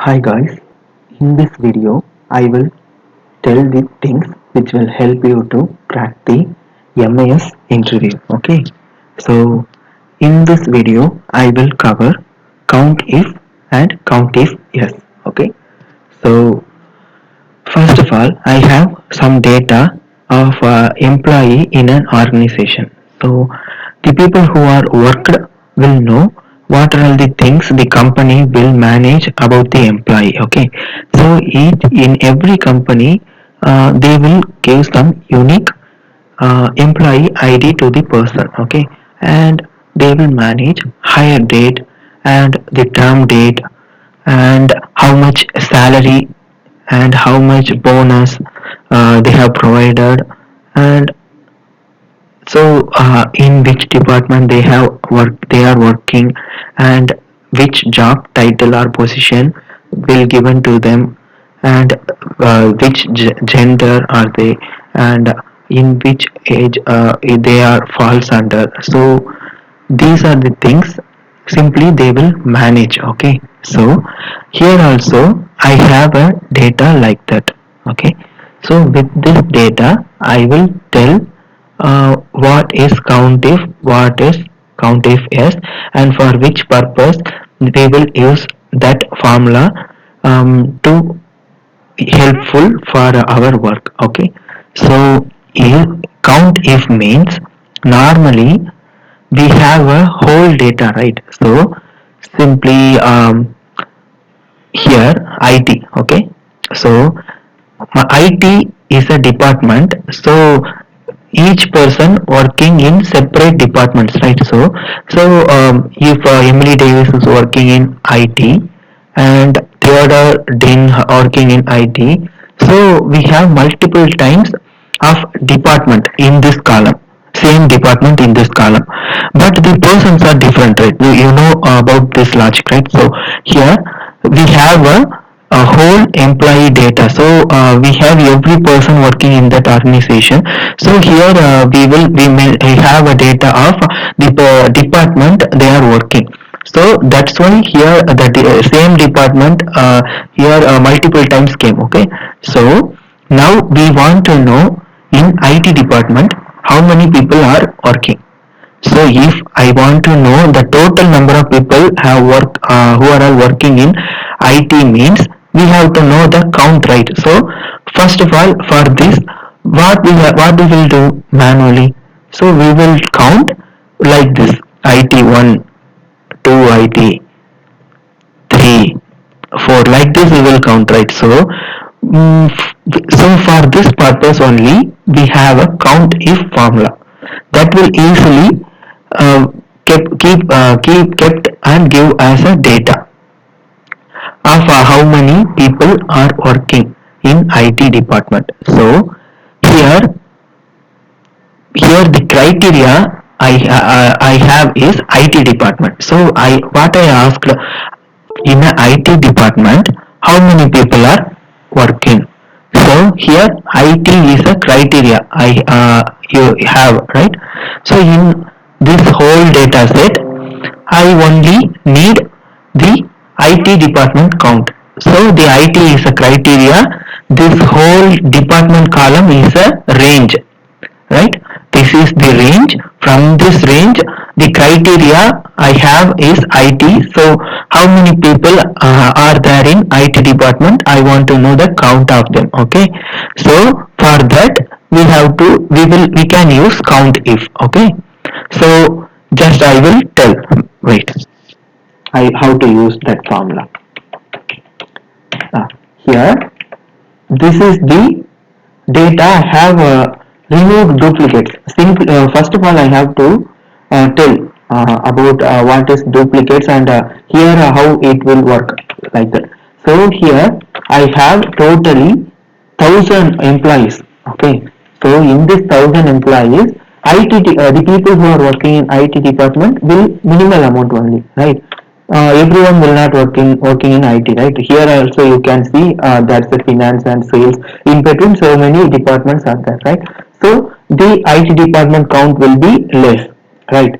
Hi guys, in this video I will tell the things which will help you to crack the MIS interview. Okay, so in this video I will cover count if and count if yes. Okay, so first of all I have some data of employee in an organization. So the people who are worked will know what are all the things the company will manage about the employee. Okay, so each in every company they will give some unique employee ID to the person. Okay, and they will manage hire date and the term date and how much salary and how much bonus they have provided, and so in which department they are working, and which job title or position will given to them, and which gender are they, and in which age they are falls under. So these are the things simply they will manage. Okay, so here also I have a data like that. Okay, so with this data I will tell what is countif, what is countif s, and for which purpose we will use that formula to helpful for our work. Okay, so if count if means normally we have a whole data, right? So simply here IT. Okay, so IT is a department, so each person working in separate departments, right? If Emily Davis is working in IT and Theodore Dean working in IT, so we have multiple times of department in this column, same department in this column, but the persons are different, right? You know about this logic, right? So here we have a whole employee data. So we have every person working in that organization. So here we have a data of the department they are working. So that's why here the same department here multiple times came. Okay, so now we want to know in IT department how many people are working. So if I want to know the total number of people who are all working in IT means we have to know the count, right? So first of all for this what we will do manually. So we will count like this: IT 1, 2, IT 3, 4, like this we will count, right? So so for this purpose only we have a count if formula that will easily kept and give as a data of how many people are working in IT department. So here here the criteria I have is IT department. So what I asked in a IT department how many people are working. So here IT is a criteria you have, right? So in this whole data set I only need the IT department count. So the IT is a criteria, this whole department column is a range, right? This is the range. From this range the criteria I have is IT. So how many people are there in IT department, I want to know the count of them. Okay, so for that we can use count if. Okay, so just I will tell, wait, how to use that formula. Here this is the data. I have removed duplicates. First of all I have to tell about what is duplicates, and here how it will work like that. So here I have totally 1,000 employees. Okay, so in this 1,000 employees the people who are working in IT department will minimal amount only, right? Everyone will not working in IT, right? Here also you can see that's the finance and sales. In between, so many departments are there, right? So the IT department count will be less, right?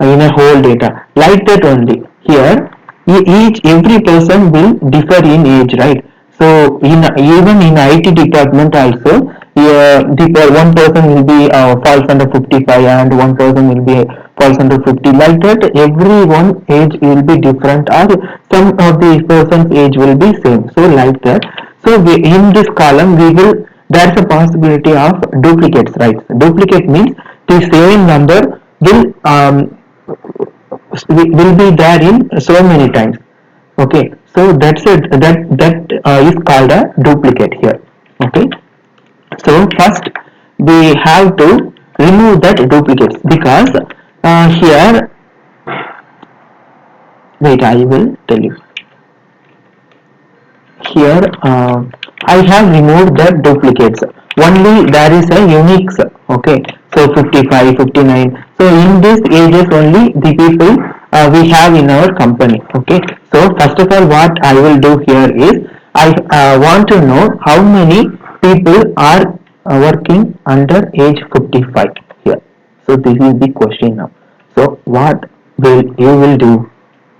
In a whole data like that only. Here Every person will differ in age, right? So even in IT department also, one person will be falls under 55 and one person will be falls under 50. Like that, everyone age will be different, or some of the person's age will be same. So like that. So in this column we will, there's a possibility of duplicates, right? Duplicate means the same number will be there in so many times. Okay, so that's it, that is called a duplicate here. Okay, so first we have to remove that duplicates, because here, wait, I will tell you. Here I have removed the duplicates, only there is a unique. Okay, so 55, 59. So in these ages only the people we have in our company. Okay, so first of all what I will do here is, I want to know how many people are working under age 55 here. So this is the question now. So what will you will do?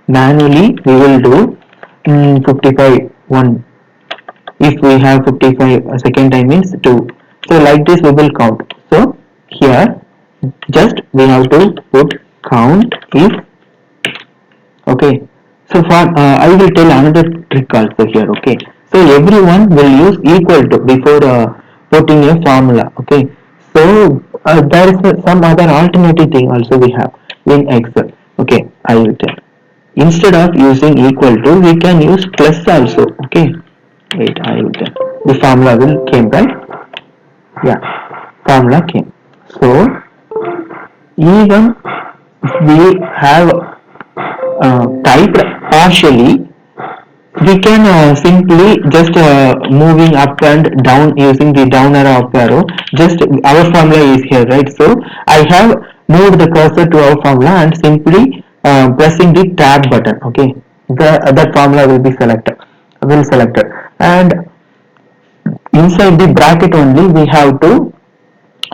Manually we will do 55 one. If we have 55, second time means 2. So like this we will count. So here just we have to put count if. Okay, so for I will tell another trick also here. Okay, so everyone will use equal to before putting a formula. Okay, so there is some other alternative thing also we have in Excel. Okay, I will tell. Instead of using equal to, we can use plus also. Okay, wait, I will tell. The formula will came, right? Yeah, formula came. So even we have typed partially, we can simply just moving up and down using the down arrow, up arrow. Just our formula is here, right? So I have moved the cursor to our formula and simply pressing the tab button. Okay, that formula will be selected, and inside the bracket only we have to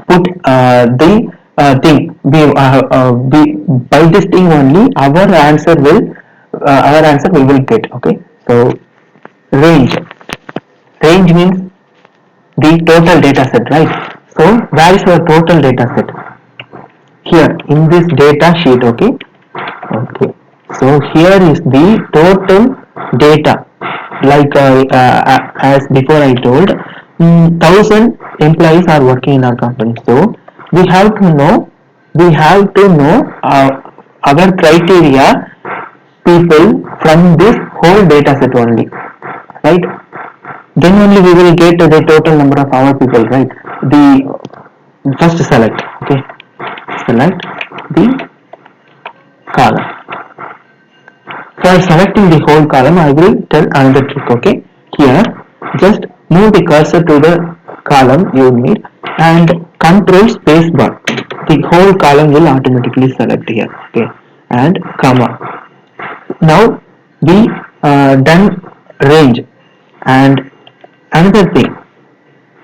put the thing. By this thing only our answer we will get. Okay, so range. Range means the total data set, right? So where is our total data set? Here in this data sheet. Okay, okay. So here is the total data. Like as before I told, 1,000 employees are working in our company. So we have to know, we have to know our criteria people from this whole data set only, right? Then only we will get the total number of our people, right? The first select. Okay, select the column. For selecting the whole column, I will tell another trick. Okay, here just move the cursor to the column you need and control space bar. The whole column will automatically select here. Okay, and comma. Now we done range. And another thing,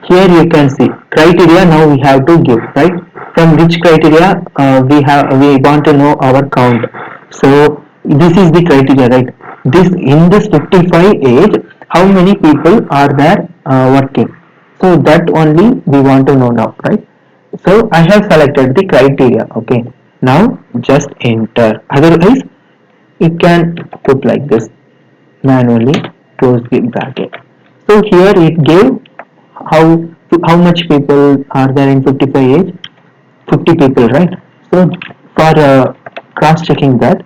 here you can see criteria. Now we have to give, right? From which criteria we want to know our count. So this is the criteria, right? This in this 55 age, how many people are there working? So that only we want to know now, right? So I have selected the criteria. Okay, now just enter. Otherwise you can put like this, manually close the bracket. So here it gave how how much people are there in 55 age. 50 people, right? So for cross checking that,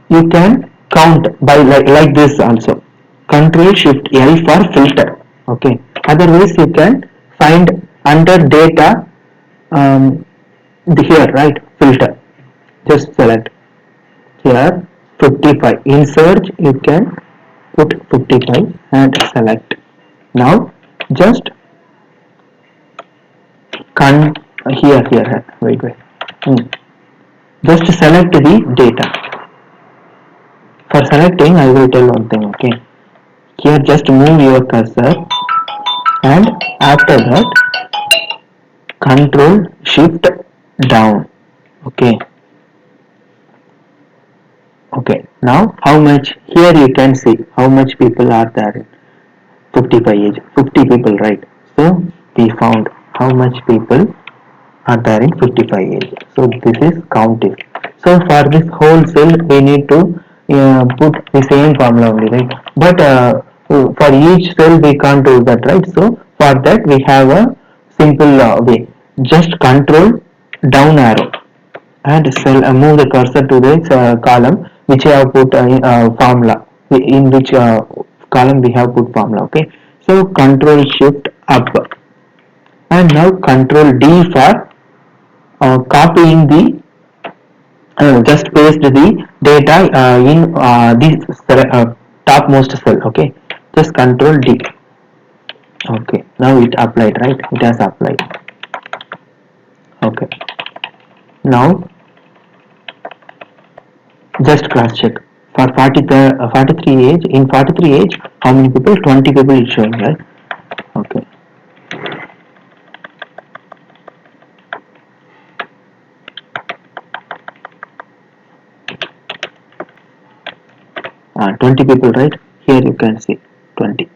you can count by like this also. Control shift L for filter. Okay, otherwise you can find under data, um, here, right? Filter, just select here 55. In search you can put 55 and select. Now just con here, wait. Hmm. Just select the data. For selecting, I will tell one thing. Okay, here just move your cursor, and after that control shift down. Okay, Okay, now how much, here you can see how much people are there in 55 age, 50 people, right? So we found how much people are there in 55 age. So this is Countif. So for this whole cell we need to put the same formula only, right? But for each cell we can't do that, right? So for that we have a simple way. Just control down arrow and cell, move the cursor to this column which I have put formula, in which column we have put formula. Okay, so control shift up, and now control D for copying the, just paste the data in this topmost cell. Okay, just control D. Okay, now it applied, right? It has applied. Okay, now just cross check for 43 age. In 43 age, how many people? 20 people is showing, right? Okay, 20 people, right? Here you can see 20,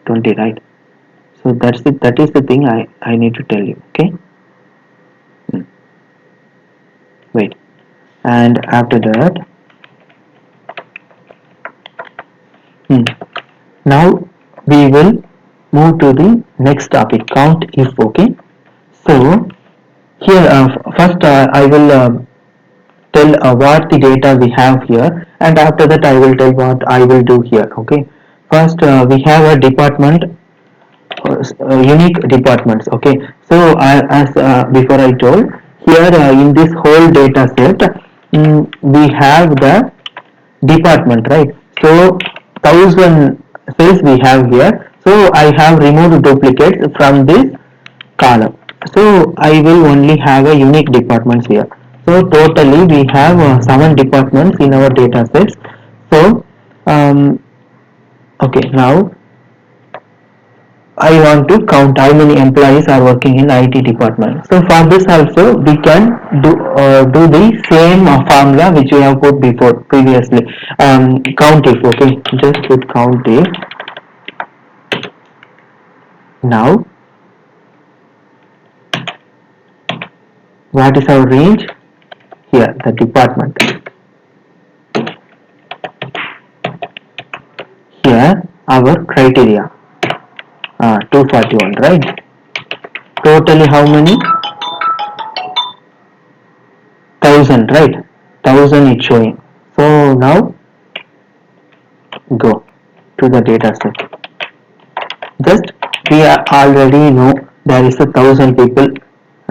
20, right? So that's it. That is the thing I need to tell you. Okay. Wait, and after that, now we will move to the next topic, count if. Okay, so here first I will tell what the data we have here, and after that I will tell what I will do here. Okay, first we have a department, unique departments. Okay, so as before I told, here in this whole data set, we have the department, right? So 1000 cells we have here, so I have removed duplicates from this column, so I will only have a unique departments here. So totally we have 7 departments in our data sets. So okay, now I want to count how many employees are working in IT department. So for this also we can do the same formula which we have put before previously. Countif. Okay, just put Countif. Now what is our range? Here the department. Here our criteria. 241, right? Totally how many? 1000, right? 1000 is showing. So now go to the data set. Just we already know there is 1000 people,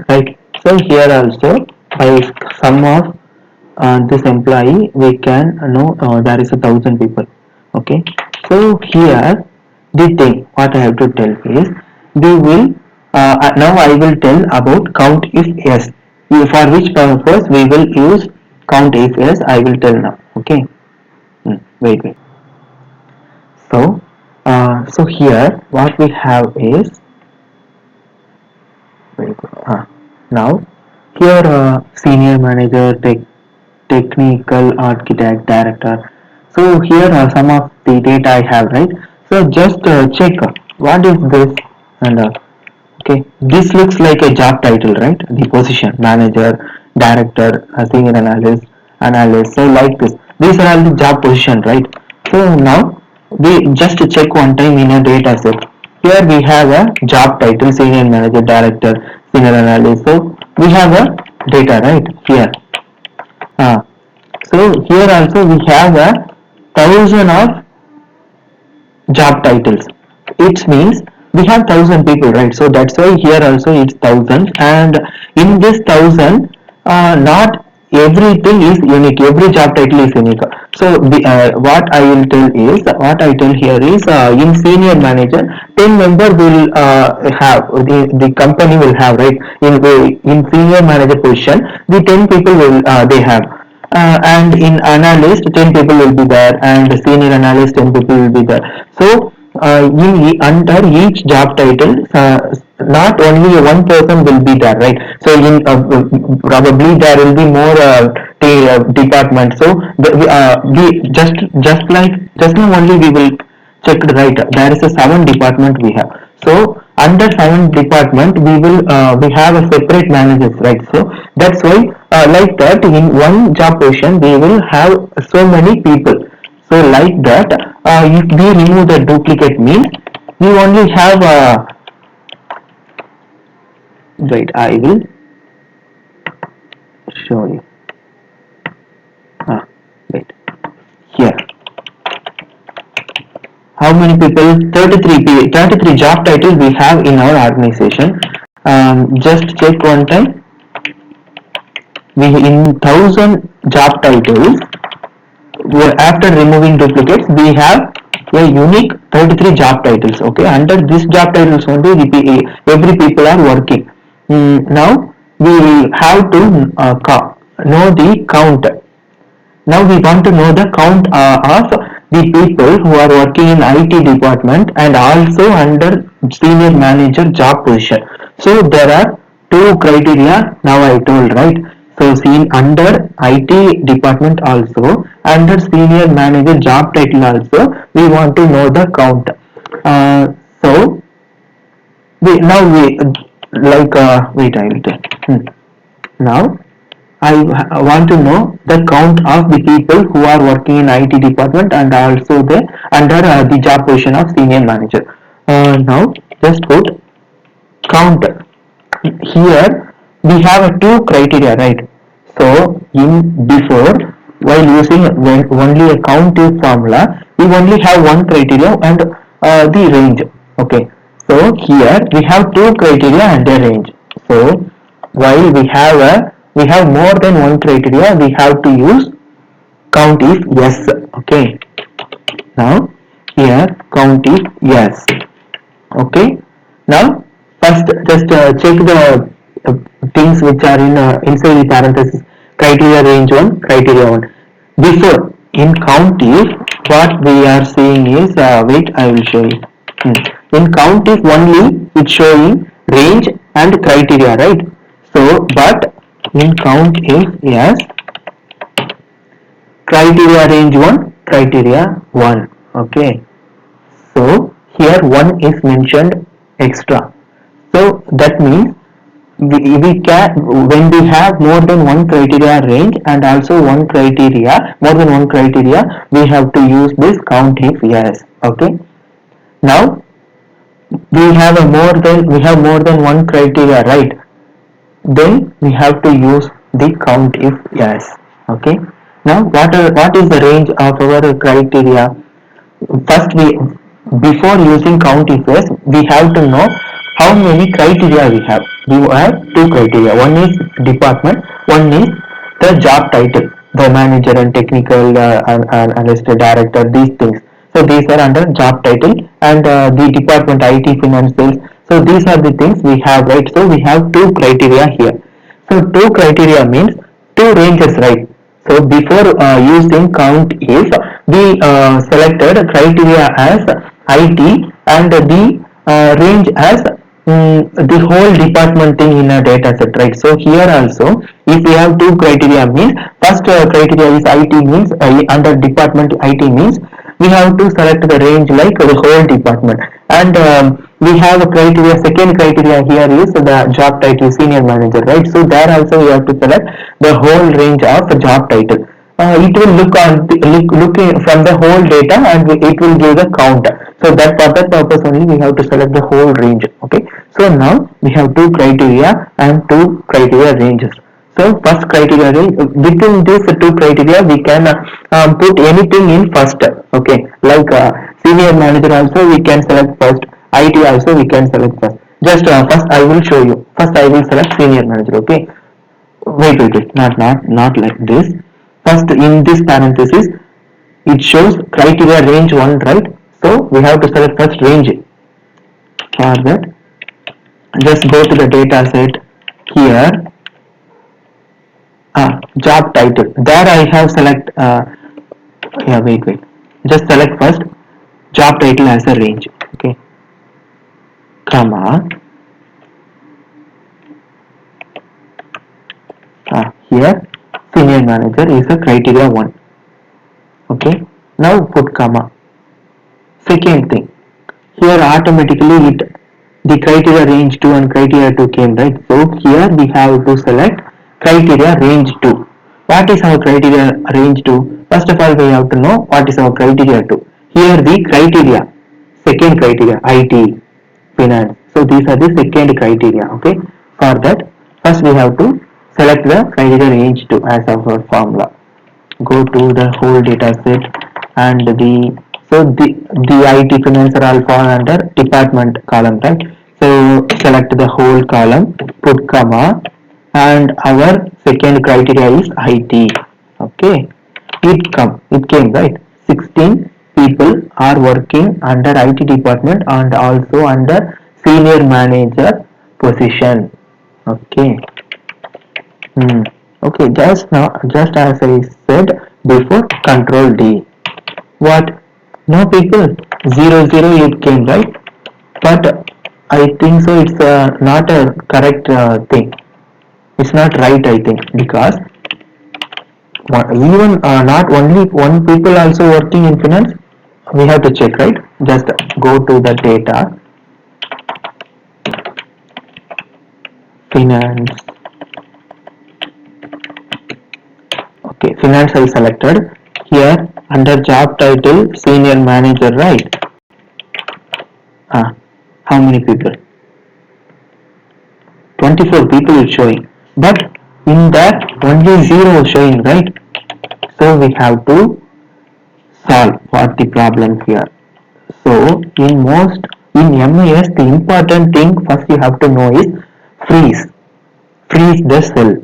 right? So here also by sum of this employee we can know there is 1000 people. Okay, so here the thing what I have to tell is, we will now I will tell about count if yes, for which purpose we will use count if yes, I will tell now. Okay, wait. So here what we have is, very good. Now here senior manager, technical architect, director. So here are some of the data I have, right? So just check what is this, and okay, this looks like a job title, right? The position manager, director, senior analyst. So like this, these are all the job position, right? So now we just check one time in a data set. Here we have a job title, senior manager, director, senior analyst. So we have a data, right? Here. Uh, so here also we have a thousand of job titles. It means we have 1000 people, right? So that's why here also it's 1000, and in this 1000 not everything is unique, every job title is unique. So what I will tell is, what I tell here is, in senior manager 10 member will have, the company will have, right? In senior manager position the 10 people will they have, and in analyst 10 people will be there, and senior analyst 10 people will be there. So under each job title, not only one person will be there, right? So in probably there will be more department. So we just like just now only we will check, right, there is a 7 department we have. So under 7 department we will we have a separate managers, right? So that's why like that in one job position we will have so many people. So like that, if we remove the duplicate means we only have right, I will show you. Wait, here how many people? 33 job titles we have in our organization. Just check one time. We in 1,000 job titles, after removing duplicates we have a unique 33 job titles. Okay, under this job titles only every people are working. Now we have to know the count. Now we want to know the count of the people who are working in IT department and also under senior manager job position. So there are two criteria now I told, right? So seen under IT department also, under senior manager job title also, we want to know the count. So we like wait, I will tell. Now I want to know the count of the people who are working in IT department and also the under the job position of senior manager. Now just put count. Here we have a two criteria, right? So in before, while using when only a Countif formula, we only have one criteria and the range. Okay. So here we have two criteria and a range. So while we have more than one criteria, we have to use count if yes. Okay. Now here count if yes. Okay. Now first just check the things which are in inside the parenthesis. Criteria range 1, criteria 1. Before in Countif, what we are seeing is wait, I will show you. In Countif only it's showing range and criteria, right? So but in Countif, yes, criteria range 1, criteria 1. Okay. So here 1 is mentioned extra. So that means we can, when we have more than one criteria range and also one criteria, more than one criteria, we have to use this count if yes. Okay. Now we have more than one criteria, right? Then we have to use the count if yes. Okay. Now what is the range of our criteria? First we, before using Countifs, we have to know how many criteria we have. We have two criteria. One is department, one is the job title, the manager and technical analyst, director, these things. So these are under job title and the department IT finance sales. So these are the things we have, right? So we have two criteria here. So two criteria means two ranges, right? So before using count if, we selected criteria as IT and the range as the whole department thing in a data set, right? So here also, if we have two criteria means, first criteria is IT means under department IT means we have to select the range like the whole department, and we have a criteria, second criteria here is the job title senior manager, right? So there also we have to select the whole range of the job title. It will look from the whole data and it will give the count. So that for that purpose only we have to select the whole range. Okay. So now we have two criteria and two criteria ranges. So first criteria range, within this two criteria we can put anything in first. Okay, like senior manager also we can select first. IT also we can select first. Just first I will show you. First I will select senior manager. Okay. Wait. Not like this. First in this parenthesis it shows criteria range 1, right? So we have to select first range. For that, just go to the data set here. Job title. There I have select. Yeah, wait. Just select first job title as a range. Okay, comma. Here. senior manager is a criteria 1. Okay, now put comma. Second thing, here automatically the criteria range 2 and criteria 2 came, right? So here we have to select criteria range 2. What is our criteria range 2? First of all, we have to know what is our criteria 2. Here the criteria, second criteria, IT, finance. So these are the second criteria. Okay, for that first we have to select the criteria range 2 as our formula. Go to the whole data set, and the IT finance are all fall under department column, right? So select the whole column, put comma, and our second criteria is IT. Okay, it came, right? 16 people are working under IT department and also under senior manager position. Okay. Okay, just as I said before, Control D. What? No people. 008 came, right? But I think so. It's not a correct thing. It's not right, I think, because even not only one people also working in finance. We have to check, right? Just go to the data, finance. Okay, finance I selected. Here under job title, senior manager, right? How many people? 24 people is showing, but in that only 0 is showing, right? So we have to solve what the problem here. So in MIS, the important thing first you have to know is freeze. Freeze the cell.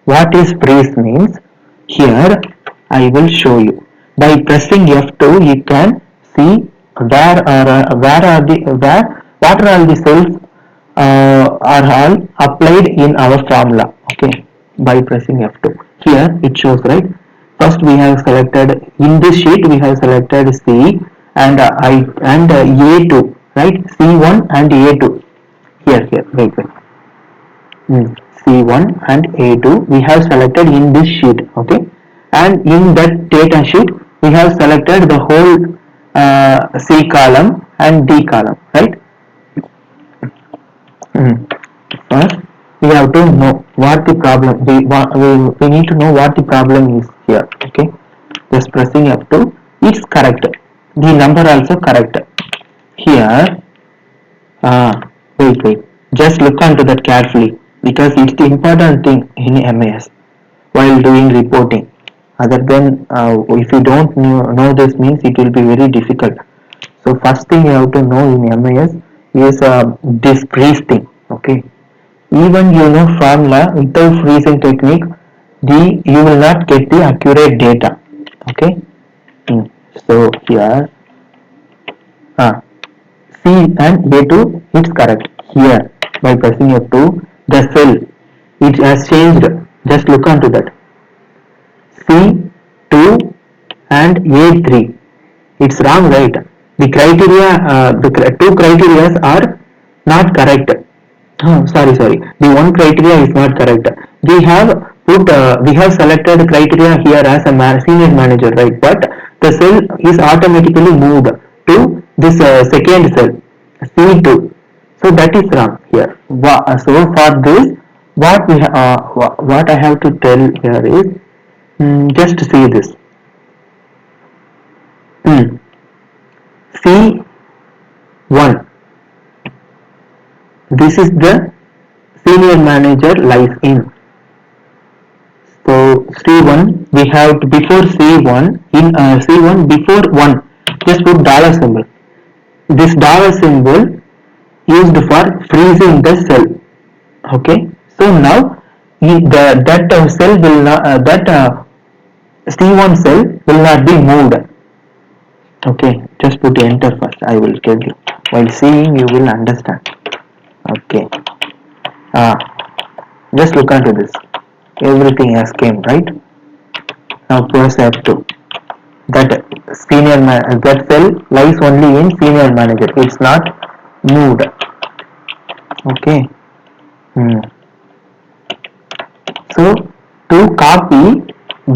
What is freeze means? Here I will show you. By pressing F2, you can see where are the where what are all the cells are all applied in our formula. Okay, by pressing F2. Here it shows, right? First we have selected in this sheet we have selected C and I and A2, right? C1 and A2. Here, wait. C1 and A2 we have selected in this sheet. Okay, and in that data sheet we have selected the whole C column and D column, right? First we have to know what the problem we need to know what the problem is here. Okay, just pressing F2, it's correct, the number also correct. Here wait, just look onto that carefully, because it's the important thing in MAS while doing reporting. Other than if you don't know this means it will be very difficult. So first thing you have to know in MIS is this freeze thing. Okay, even you know formula, without freezing technique, you will not get the accurate data. Okay. So here C and A2 it's correct. Here by pressing F2, the cell it has changed. Just look onto that. C2 and A3. It's wrong, right? The criteria, the two criteria are not correct. Oh, sorry. The one criteria is not correct. We have selected criteria here as a senior manager, right? But the cell is automatically moved to this second cell, C2. So that is wrong here. So for this, what I have to tell here is, just see this. C1. This is the senior manager lies in. So C1 we have to, before C1 in C1 before 1 just put dollar symbol. This dollar symbol used for freezing the cell. Okay. So now that cell will not that C1 cell will not be moved. Okay. Just put enter first. I will tell you. While seeing you will understand. Okay. Just look into this. Everything has came, right? Now press F2. That that cell lies only in senior manager. It's not moved. Okay. So To copy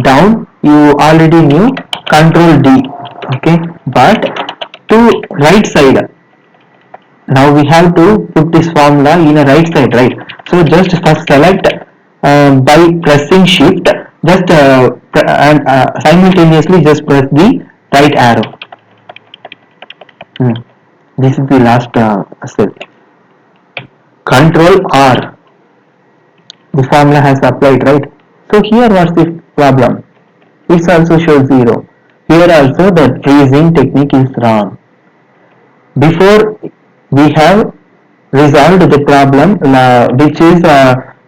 down, you already knew control D, okay, but to right side, now we have to put this formula in a right side, right? So just first select by pressing shift, just and simultaneously just press the right arrow. This is the last cell. Control R, the formula has applied, right? So here what's the problem? It also shows 0. Here also the freezing technique is wrong. Before we have resolved the problem which is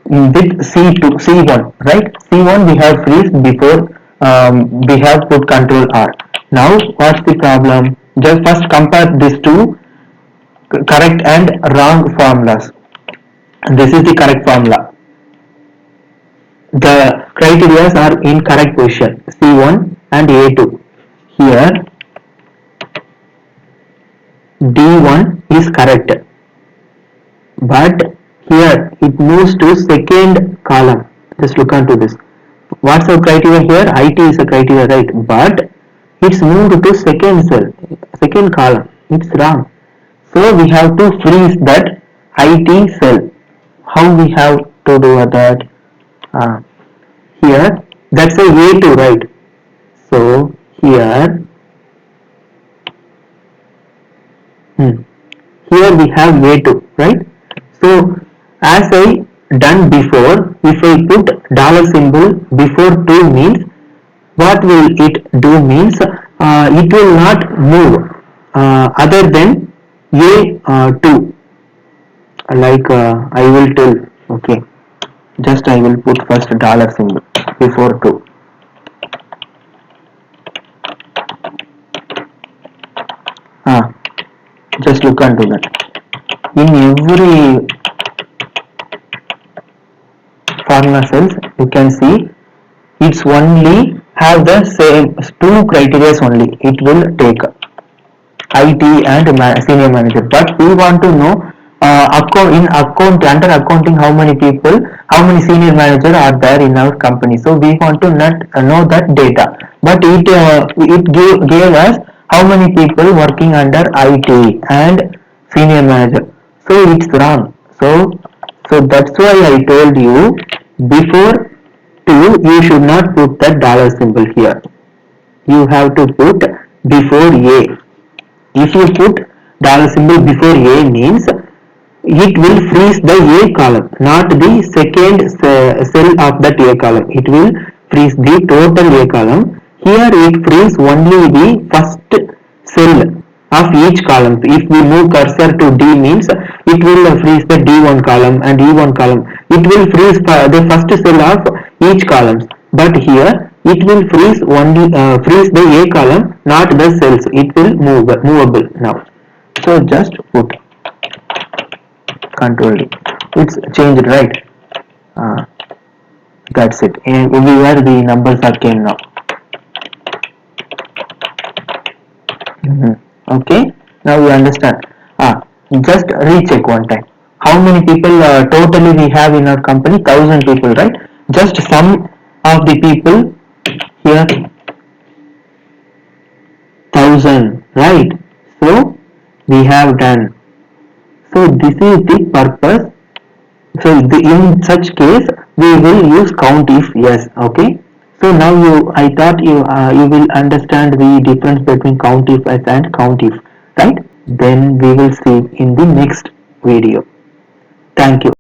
with C2, C1, right? C1 we have freeze before we have put control R. Now what's the problem? Just first compare these two correct and wrong formulas. This is the correct formula. The criteria are in correct position, C1 and A2. Here D1 is correct, but here it moves to second column. Just look onto this. What's the criteria here? IT is a criteria, right? But it's moved to second cell, second column. It's wrong. So we have to freeze that IT cell. How we have to do that? Here, that's a A2, right? So here, here we have A2, right? So as I done before, if I put dollar symbol before 2 means, what will it do means it will not move other than A2, like I will tell, okay, just I will put first dollar symbol before 2. Just look onto that. In every formula cells you can see it's only have the same two criteria only. It will take IT and senior manager, but we want to know under accounting how many people, how many senior manager are there in our company. So we want to not know that data, but it gave us how many people working under IT and senior manager. So it's wrong. So that's why I told you before 2 you should not put that dollar symbol here. You have to put before A. If you put dollar symbol before A means it will freeze the A column, not the second cell of that A column. It will freeze the total A column. Here it frees only the first cell of each column. If we move cursor to D means it will freeze the D1 column and E1 column. It will freeze the first cell of each column. But here it will freeze only freeze the A column, not the cells. It will movable now. So just put control D. It's changed, right? That's it. And everywhere the numbers are came now. Okay, now you understand. Just recheck one time. How many people totally we have in our company? 1000 people, right? Just some of the people here, 1000, right? So we have done. So this is the purpose. So in such case we will use Countif, yes, okay. So now I thought you will understand the difference between Countifs and Countif, right? Then we will see in the next video. Thank you.